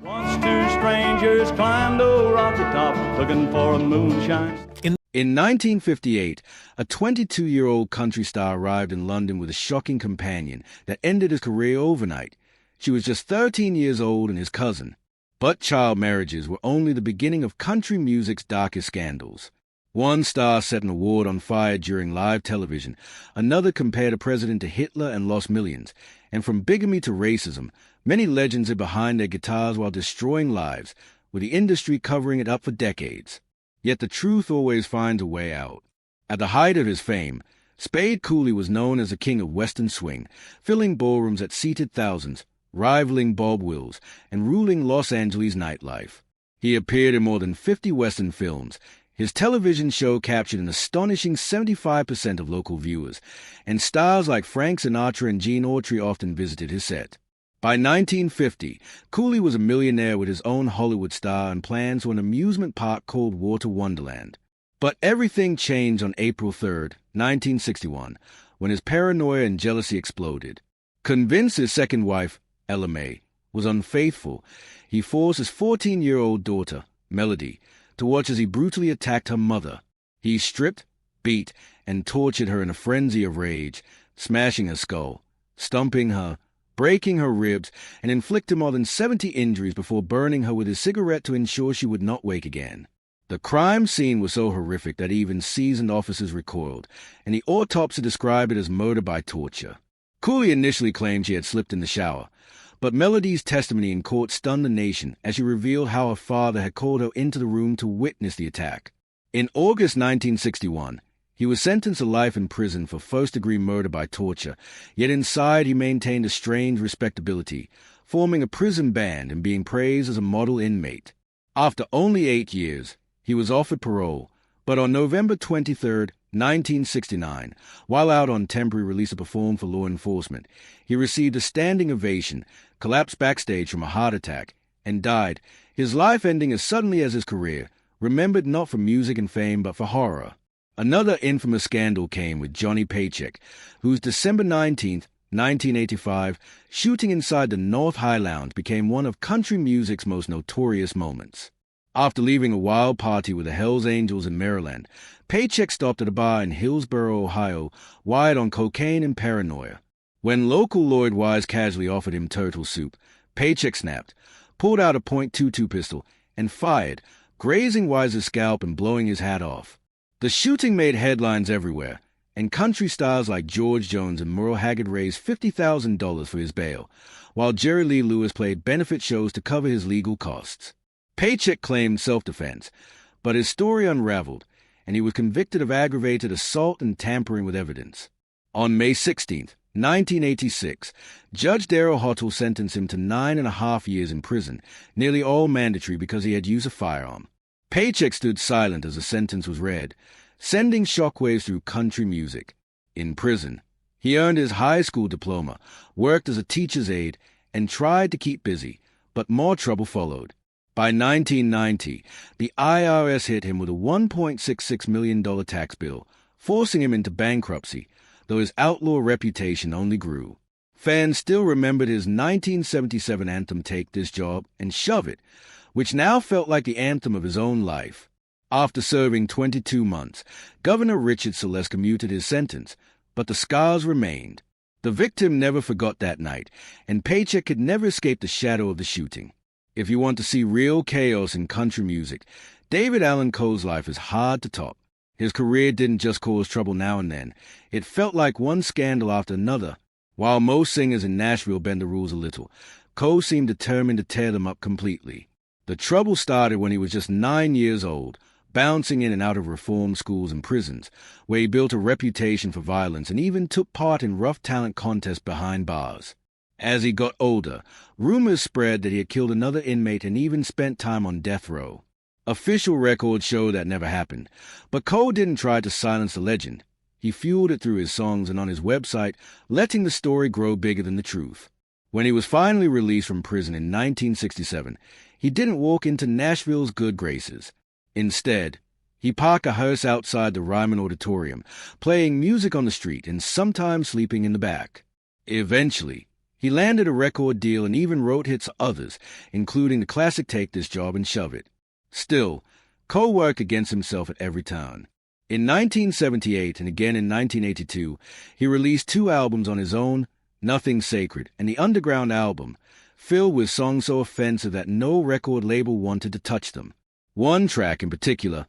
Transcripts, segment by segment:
Once two strangers climbed a rocky top looking for a moonshine. In 1958, a 22-year-old country star arrived in London with a shocking companion that ended his career overnight. She was just 13 years old and his cousin. But child marriages were only the beginning of country music's darkest scandals. One star set an award on fire during live television. Another compared a president to Hitler and lost millions. And from bigamy to racism, many legends are behind their guitars while destroying lives, with the industry covering it up for decades. Yet the truth always finds a way out. At the height of his fame, Spade Cooley was known as the king of Western swing, filling ballrooms that seated thousands, rivaling Bob Wills, and ruling Los Angeles nightlife. He appeared in more than 50 Western films. His television show captured an astonishing 75% of local viewers, and stars like Frank Sinatra and Gene Autry often visited his set. By 1950, Cooley was a millionaire with his own Hollywood star and plans for an amusement park called Water Wonderland. But everything changed on April 3, 1961, when his paranoia and jealousy exploded. Convinced his second wife, Ella May, was unfaithful, he forced his 14-year-old daughter, Melody, to watch as he brutally attacked her mother. He stripped, beat, and tortured her in a frenzy of rage, smashing her skull, stumping her, breaking her ribs, and inflicted more than 70 injuries before burning her with his cigarette to ensure she would not wake again. The crime scene was so horrific that even seasoned officers recoiled, and the autopsy described it as murder by torture. Cooley initially claimed she had slipped in the shower, but Melody's testimony in court stunned the nation as she revealed how her father had called her into the room to witness the attack. In August 1961, he was sentenced to life in prison for first-degree murder by torture, yet inside he maintained a strange respectability, forming a prison band and being praised as a model inmate. After only 8 years, he was offered parole, but on November 23, 1969, while out on temporary release to perform for law enforcement, he received a standing ovation, collapsed backstage from a heart attack, and died, his life ending as suddenly as his career, remembered not for music and fame but for horror. Another infamous scandal came with Johnny Paycheck, whose December 19, 1985, shooting inside the North High Lounge became one of country music's most notorious moments. After leaving a wild party with the Hells Angels in Maryland, Paycheck stopped at a bar in Hillsboro, Ohio, wired on cocaine and paranoia. When local Lloyd Wise casually offered him turtle soup, Paycheck snapped, pulled out a .22 pistol, and fired, grazing Wise's scalp and blowing his hat off. The shooting made headlines everywhere, and country stars like George Jones and Merle Haggard raised $50,000 for his bail, while Jerry Lee Lewis played benefit shows to cover his legal costs. Paycheck claimed self-defense, but his story unraveled, and he was convicted of aggravated assault and tampering with evidence. On May 16, 1986, Judge Darrell Hottle sentenced him to 9.5 years in prison, nearly all mandatory because he had used a firearm. Paycheck stood silent as the sentence was read, sending shockwaves through country music. In prison, he earned his high school diploma, worked as a teacher's aide, and tried to keep busy, but more trouble followed. By 1990, the IRS hit him with a $1.66 million tax bill, forcing him into bankruptcy, though his outlaw reputation only grew. Fans still remembered his 1977 anthem Take This Job and Shove It, which now felt like the anthem of his own life. After serving 22 months, Governor Richard Celeste commuted his sentence, but the scars remained. The victim never forgot that night, and Paycheck could never escape the shadow of the shooting. If you want to see real chaos in country music, David Allan Coe's life is hard to top. His career didn't just cause trouble now and then. It felt like one scandal after another. While most singers in Nashville bend the rules a little, Coe seemed determined to tear them up completely. The trouble started when he was just 9 years old, bouncing in and out of reform schools and prisons, where he built a reputation for violence and even took part in rough talent contests behind bars. As he got older, rumors spread that he had killed another inmate and even spent time on death row. Official records show that never happened, but Coe didn't try to silence the legend. He fueled it through his songs and on his website, letting the story grow bigger than the truth. When he was finally released from prison in 1967, he didn't walk into Nashville's good graces. Instead, he parked a hearse outside the Ryman Auditorium, playing music on the street and sometimes sleeping in the back. Eventually, He landed a record deal and even wrote hits for others, including the classic Take This Job and Shove It. Still, Cole worked against himself at every turn. In 1978 and again in 1982, he released 2 albums on his own, Nothing Sacred and the Underground album, filled with songs so offensive that no record label wanted to touch them. One track in particular,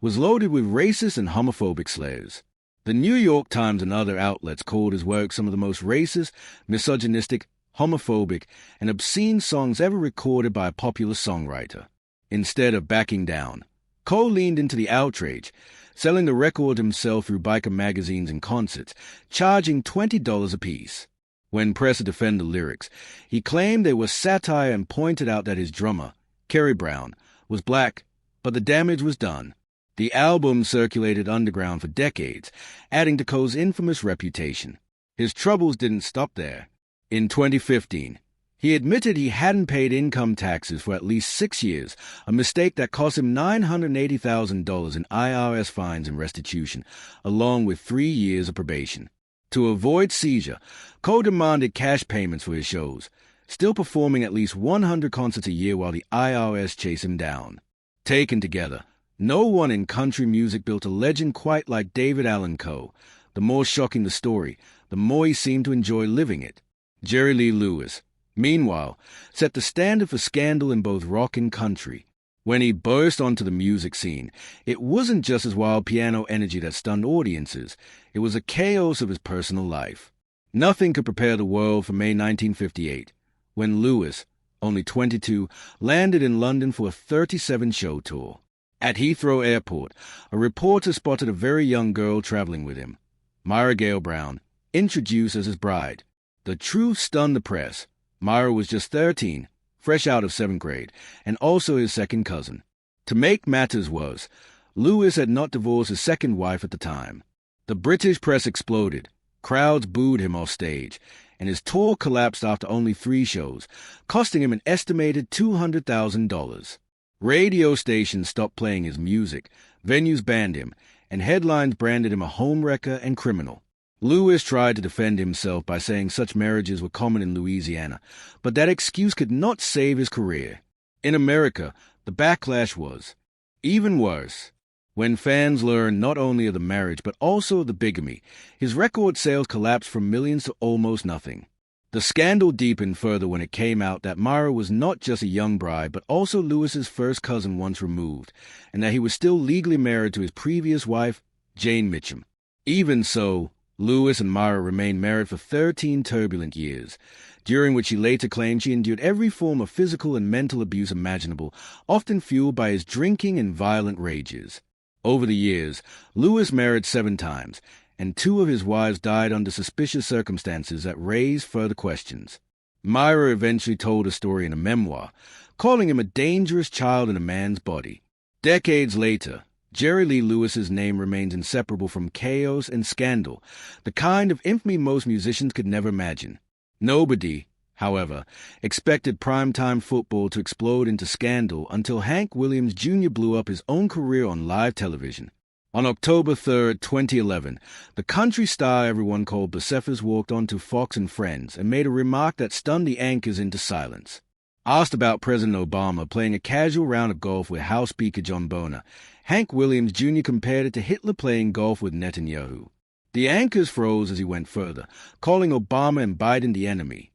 N***********************************************************************************************************************************************************************************************************************************************************2 racist and homophobic slurs. The New York Times and other outlets called his work some of the most racist, misogynistic, homophobic, and obscene songs ever recorded by a popular songwriter. Instead of backing down, Cole leaned into the outrage, selling the record himself through biker magazines and concerts, charging $20 apiece. When pressed to defend the lyrics, he claimed they were satire and pointed out that his drummer, Kerry Brown, was black, but the damage was done. The album circulated underground for decades, adding to Cole's infamous reputation. His troubles didn't stop there. In 2015, he admitted he hadn't paid income taxes for at least 6 years, a mistake that cost him $980,000 in IRS fines and restitution, along with 3 years of probation. To avoid seizure, Cole demanded cash payments for his shows, still performing at least 100 concerts a year while the IRS chased him down. Taken together, no one in country music built a legend quite like David Allan Coe. The more shocking the story, the more he seemed to enjoy living it. Jerry Lee Lewis, meanwhile, set the standard for scandal in both rock and country. When he burst onto the music scene, it wasn't just his wild piano energy that stunned audiences. It was the chaos of his personal life. Nothing could prepare the world for May 1958, when Lewis, only 22, landed in London for a 37-show tour. At Heathrow Airport, a reporter spotted a very young girl traveling with him, Myra Gale Brown, introduced as his bride. The truth stunned the press. Myra was just 13, fresh out of 7th grade, and also his second cousin. To make matters worse, Lewis had not divorced his second wife at the time. The British press exploded, crowds booed him off stage, and his tour collapsed after only 3 shows, costing him an estimated $200,000. Radio stations stopped playing his music, venues banned him, and headlines branded him a homewrecker and criminal. Lewis tried to defend himself by saying such marriages were common in Louisiana, but that excuse could not save his career. In America, the backlash was even worse. When fans learned not only of the marriage but also of the bigamy, his record sales collapsed from millions to almost nothing. The scandal deepened further when it came out that Myra was not just a young bride but also Lewis's first cousin once removed, and that he was still legally married to his previous wife, Jane Mitchum. Even so, Lewis and Myra remained married for 13 turbulent years, during which he later claimed she endured every form of physical and mental abuse imaginable, often fueled by his drinking and violent rages. Over the years, Lewis married 7 times, and 2 of his wives died under suspicious circumstances that raised further questions. Myra eventually told a story in a memoir, calling him a dangerous child in a man's body. Decades later, Jerry Lee Lewis's name remains inseparable from chaos and scandal, the kind of infamy most musicians could never imagine. Nobody, however, expected primetime football to explode into scandal until Hank Williams Jr. blew up his own career on live television. On October 3, 2011, the country star everyone called Bocephus walked onto Fox and Friends and made a remark that stunned the anchors into silence. Asked about President Obama playing a casual round of golf with House Speaker John Boehner, Hank Williams Jr. compared it to Hitler playing golf with Netanyahu. The anchors froze as he went further, calling Obama and Biden the enemy.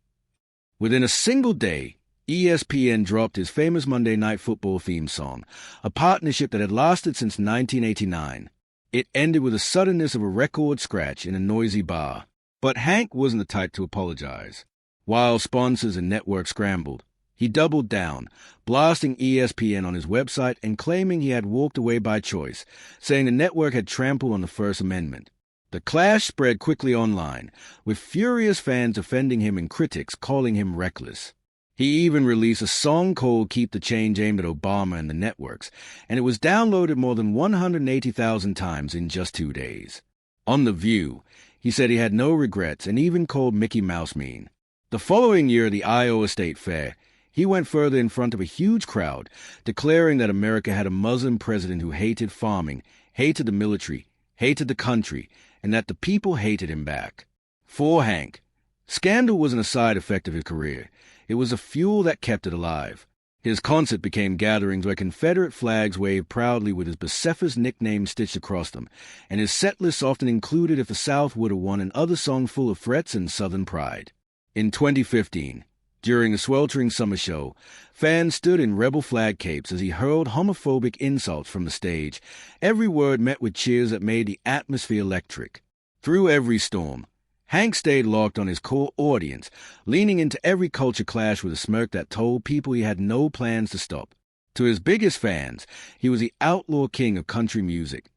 Within a single day, ESPN dropped his famous Monday Night Football theme song, a partnership that had lasted since 1989. It ended with the suddenness of a record scratch in a noisy bar. But Hank wasn't the type to apologize. While sponsors and networks scrambled, he doubled down, blasting ESPN on his website and claiming he had walked away by choice, saying the network had trampled on the First Amendment. The clash spread quickly online, with furious fans defending him and critics calling him reckless. He even released a song called Keep the Change aimed at Obama and the networks, and it was downloaded more than 180,000 times in just 2 days. On The View, he said he had no regrets and even called Mickey Mouse mean. The following year at the Iowa State Fair, he went further in front of a huge crowd, declaring that America had a Muslim president who hated farming, hated the military, hated the country, and that the people hated him back. For Hank, scandal wasn't a side effect of his career. It was a fuel that kept it alive. His concert became gatherings where Confederate flags waved proudly with his Bucephalus nickname stitched across them, and his set lists often included If the South Would Have Won, another song full of threats and Southern pride. In 2015, during a sweltering summer show, fans stood in rebel flag capes as he hurled homophobic insults from the stage, every word met with cheers that made the atmosphere electric. Through every storm, Hank stayed locked on his core audience, leaning into every culture clash with a smirk that told people he had no plans to stop. To his biggest fans, he was the outlaw king of country music.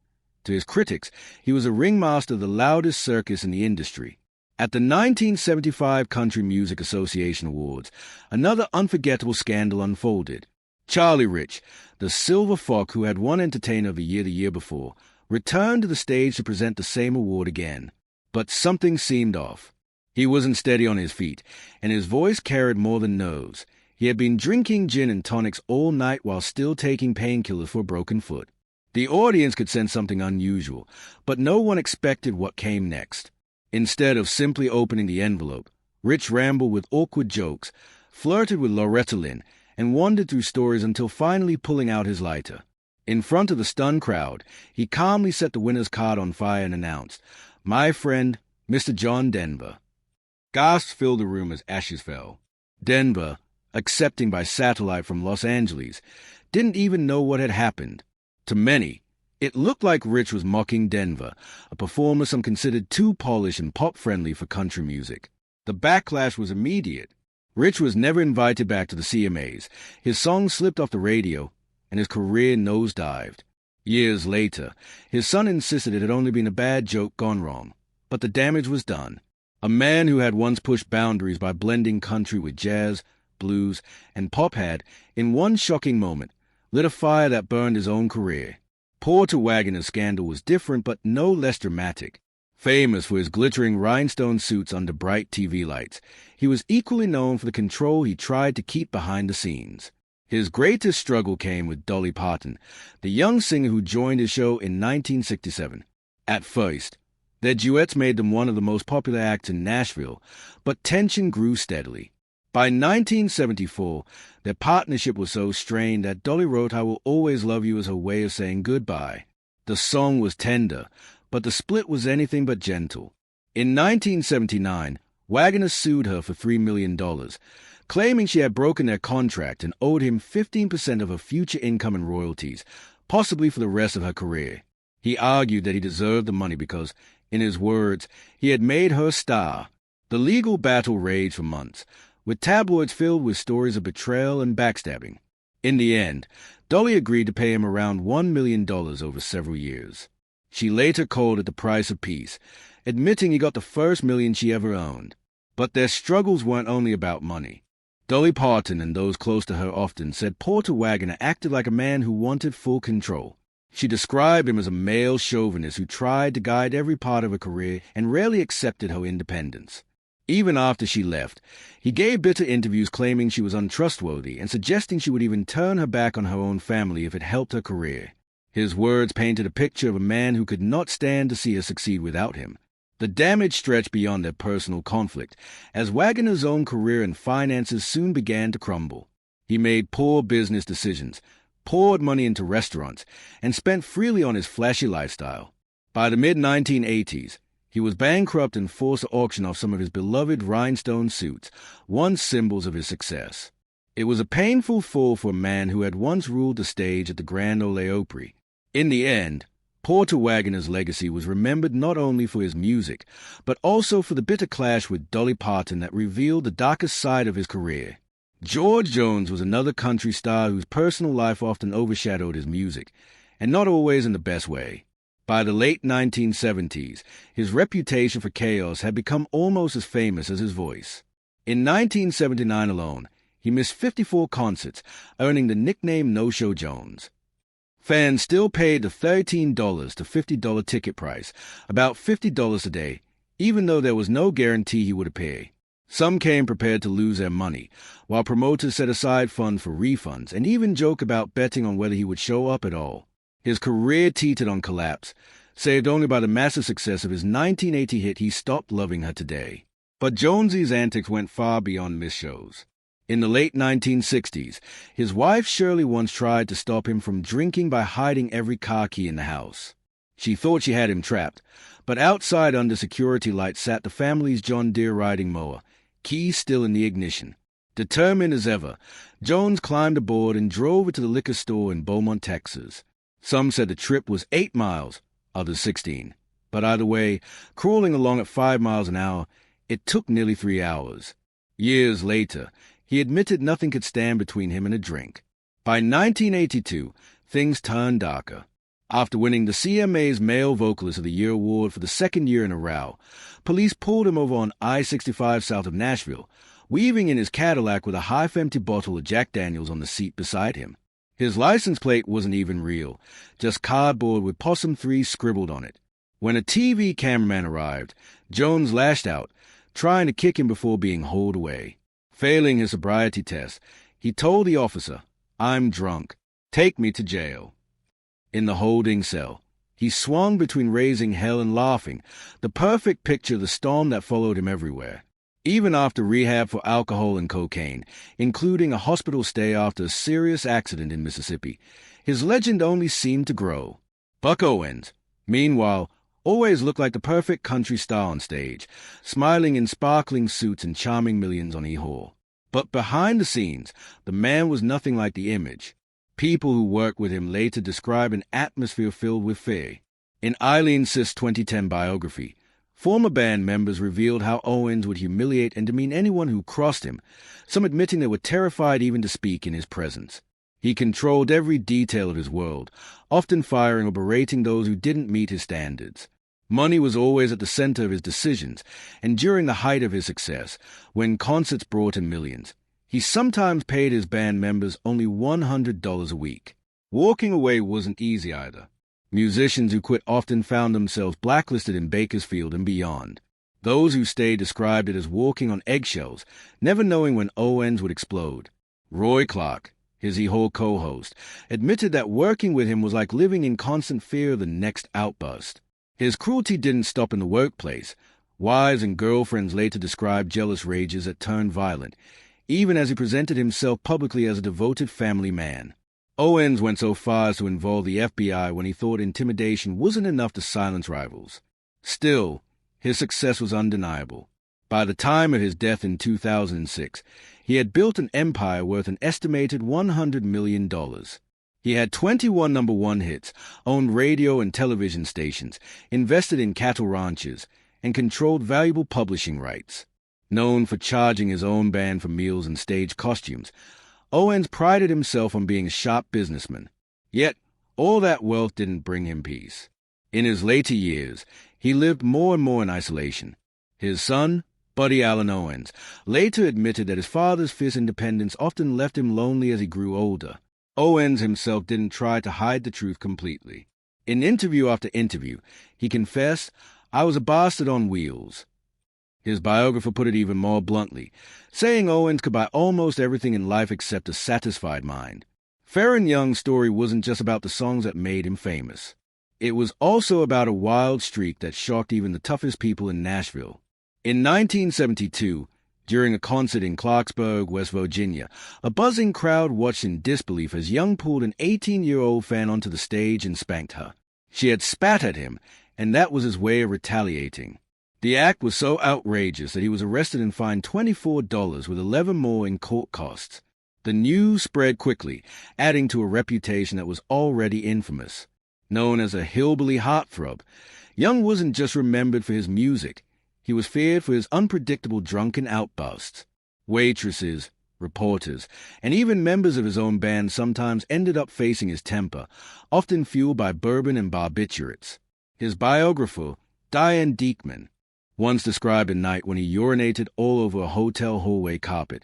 To his critics, he was a ringmaster of the loudest circus in the industry. At the 1975 Country Music Association Awards, another unforgettable scandal unfolded. Charlie Rich, the silver fox who had won Entertainer of the year before, returned to the stage to present the same award again. But something seemed off. He wasn't steady on his feet, and his voice carried more than nerves. He had been drinking gin and tonics all night while still taking painkillers for a broken foot. The audience could sense something unusual, but no one expected what came next. Instead of simply opening the envelope, Rich rambled with awkward jokes, flirted with Loretta Lynn, and wandered through stories until finally pulling out his lighter. In front of the stunned crowd, he calmly set the winner's card on fire and announced, "My friend, Mr. John Denver." Gasps filled the room as ashes fell. Denver, accepting by satellite from Los Angeles, didn't even know what had happened. To many, it looked like Rich was mocking Denver, a performer some considered too polished and pop-friendly for country music. The backlash was immediate. Rich was never invited back to the CMAs, his songs slipped off the radio, and his career nosedived. Years later, his son insisted it had only been a bad joke gone wrong, but the damage was done. A man who had once pushed boundaries by blending country with jazz, blues, and pop had, in one shocking moment, lit a fire that burned his own career. Porter Wagoner's scandal was different but no less dramatic. Famous for his glittering rhinestone suits under bright TV lights, he was equally known for the control he tried to keep behind the scenes. His greatest struggle came with Dolly Parton, the young singer who joined his show in 1967. At first, their duets made them one of the most popular acts in Nashville, but tension grew steadily. By 1974, their partnership was so strained that Dolly wrote "I Will Always Love You" as her way of saying goodbye. The song was tender, but the split was anything but gentle. In 1979, Wagoner sued her for $3 million, claiming she had broken their contract and owed him 15% of her future income and royalties, possibly for the rest of her career. He argued that he deserved the money because, in his words, he had made her star. The legal battle raged for months, with tabloids filled with stories of betrayal and backstabbing. In the end, Dolly agreed to pay him around $1 million over several years. She later called it the price of peace, admitting he got the first million she ever owned. But their struggles weren't only about money. Dolly Parton and those close to her often said Porter Wagoner acted like a man who wanted full control. She described him as a male chauvinist who tried to guide every part of her career and rarely accepted her independence. Even after she left, he gave bitter interviews claiming she was untrustworthy and suggesting she would even turn her back on her own family if it helped her career. His words painted a picture of a man who could not stand to see her succeed without him. The damage stretched beyond their personal conflict, as Wagoner's own career and finances soon began to crumble. He made poor business decisions, poured money into restaurants, and spent freely on his flashy lifestyle. By the mid-1980s, he was bankrupt and forced to auction off some of his beloved rhinestone suits, once symbols of his success. It was a painful fall for a man who had once ruled the stage at the Grand Ole Opry. In the end, Porter Wagoner's legacy was remembered not only for his music, but also for the bitter clash with Dolly Parton that revealed the darkest side of his career. George Jones was another country star whose personal life often overshadowed his music, and not always in the best way. By the late 1970s, his reputation for chaos had become almost as famous as his voice. In 1979 alone, he missed 54 concerts, earning the nickname No-Show Jones. Fans still paid the $13 to $50 ticket price, about $50 a day, even though there was no guarantee he would appear. Some came prepared to lose their money, while promoters set aside funds for refunds and even joked about betting on whether he would show up at all. His career teetered on collapse, saved only by the massive success of his 1980 hit He Stopped Loving Her Today. But Jonesy's antics went far beyond miss shows. In the late 1960s, his wife Shirley once tried to stop him from drinking by hiding every car key in the house. She thought she had him trapped, but outside under security lights sat the family's John Deere riding mower, keys still in the ignition. Determined as ever, Jones climbed aboard and drove it to the liquor store in Beaumont, Texas. Some said the trip was 8 miles, others 16. But either way, crawling along at 5 miles an hour, it took nearly 3 hours. Years later, he admitted nothing could stand between him and a drink. By 1982, things turned darker. After winning the CMA's Male Vocalist of the Year award for the second year in a row, police pulled him over on I-65 south of Nashville, weaving in his Cadillac with a half-empty bottle of Jack Daniels on the seat beside him. His license plate wasn't even real, just cardboard with Possum 3 scribbled on it. When a TV cameraman arrived, Jones lashed out, trying to kick him before being hauled away. Failing his sobriety test, he told the officer, "I'm drunk. Take me to jail." In the holding cell, he swung between raising hell and laughing, the perfect picture of the storm that followed him everywhere. Even after rehab for alcohol and cocaine, including a hospital stay after a serious accident in Mississippi, his legend only seemed to grow. Buck Owens, meanwhile, always looked like the perfect country star on stage, smiling in sparkling suits and charming millions on E-Hall. But behind the scenes, the man was nothing like the image. People who worked with him later describe an atmosphere filled with fear. In Eileen Sisk's 2010 biography, former band members revealed how Owens would humiliate and demean anyone who crossed him, some admitting they were terrified even to speak in his presence. He controlled every detail of his world, often firing or berating those who didn't meet his standards. Money was always at the center of his decisions, and during the height of his success, when concerts brought him millions, he sometimes paid his band members only $100 a week. Walking away wasn't easy either. Musicians who quit often found themselves blacklisted in Bakersfield and beyond. Those who stayed described it as walking on eggshells, never knowing when Owens would explode. Roy Clark, his E-Hall co-host, admitted that working with him was like living in constant fear of the next outburst. His cruelty didn't stop in the workplace. Wives and girlfriends later described jealous rages that turned violent, even as he presented himself publicly as a devoted family man. Owens went so far as to involve the FBI when he thought intimidation wasn't enough to silence rivals. Still, his success was undeniable. By the time of his death in 2006, he had built an empire worth an estimated $100 million. He had 21 number one hits, owned radio and television stations, invested in cattle ranches, and controlled valuable publishing rights. Known for charging his own band for meals and stage costumes, Owens prided himself on being a sharp businessman. Yet, all that wealth didn't bring him peace. In his later years, he lived more and more in isolation. His son, Buddy Allen Owens, later admitted that his father's fierce independence often left him lonely as he grew older. Owens himself didn't try to hide the truth completely. In interview after interview, he confessed, "I was a bastard on wheels." His biographer put it even more bluntly, saying Owens could buy almost everything in life except a satisfied mind. Farron Young's story wasn't just about the songs that made him famous. It was also about a wild streak that shocked even the toughest people in Nashville. In 1972, during a concert in Clarksburg, West Virginia, a buzzing crowd watched in disbelief as Young pulled an 18-year-old fan onto the stage and spanked her. She had spat at him, and that was his way of retaliating. The act was so outrageous that he was arrested and fined $24 with 11 more in court costs. The news spread quickly, adding to a reputation that was already infamous. Known as a hillbilly heartthrob, Young wasn't just remembered for his music. He was feared for his unpredictable drunken outbursts. Waitresses, reporters, and even members of his own band sometimes ended up facing his temper, often fueled by bourbon and barbiturates. His biographer, Diane Diekman, once described a night when he urinated all over a hotel hallway carpet,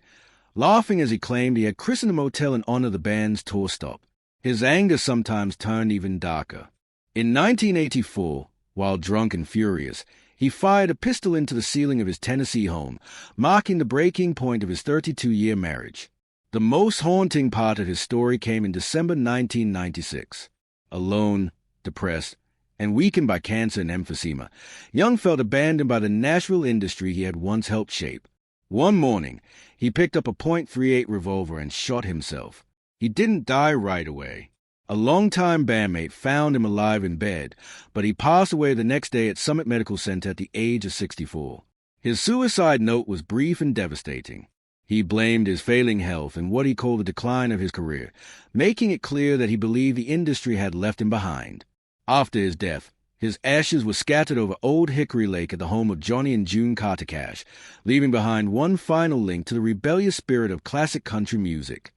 laughing as he claimed he had christened the motel in honor of the band's tour stop. His anger sometimes turned even darker. In 1984, while drunk and furious, he fired a pistol into the ceiling of his Tennessee home, marking the breaking point of his 32-year marriage. The most haunting part of his story came in December 1996. Alone, depressed, and weakened by cancer and emphysema, Young felt abandoned by the Nashville industry he had once helped shape. One morning, he picked up a .38 revolver and shot himself. He didn't die right away. A longtime bandmate found him alive in bed, but he passed away the next day at Summit Medical Center at the age of 64. His suicide note was brief and devastating. He blamed his failing health and what he called the decline of his career, making it clear that he believed the industry had left him behind. After his death, his ashes were scattered over Old Hickory Lake at the home of Johnny and June Carter Cash, leaving behind one final link to the rebellious spirit of classic country music.